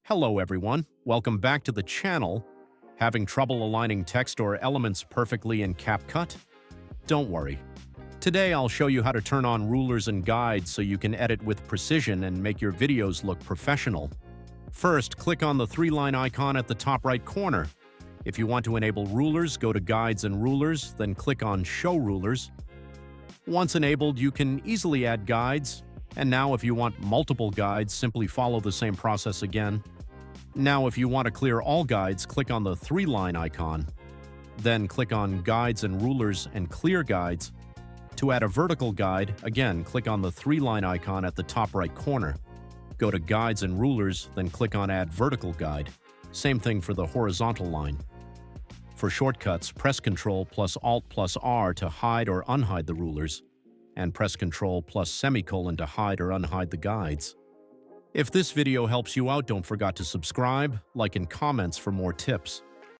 Hello everyone, welcome back to the channel. Having trouble aligning text or elements perfectly in CapCut? Don't worry. Today I'll show you how to turn on rulers and guides so you can edit with precision and make your videos look professional. First, click on the three-line icon at the top right corner. If you want to enable rulers, go to Guides and Rulers, then click on Show Rulers. Once enabled, you can easily add guides. And now if you want multiple guides, simply follow the same process again. Now if you want to clear all guides, click on the three-line icon. Then click on Guides and Rulers and Clear Guides. To add a vertical guide, again, click on the three-line icon at the top right corner. Go to Guides and Rulers, then click on Add Vertical Guide. Same thing for the horizontal line. For shortcuts, press Ctrl plus Alt plus R to hide or unhide the rulers, and press Ctrl plus semicolon to hide or unhide the guides. If this video helps you out, don't forget to subscribe, like, and comments for more tips.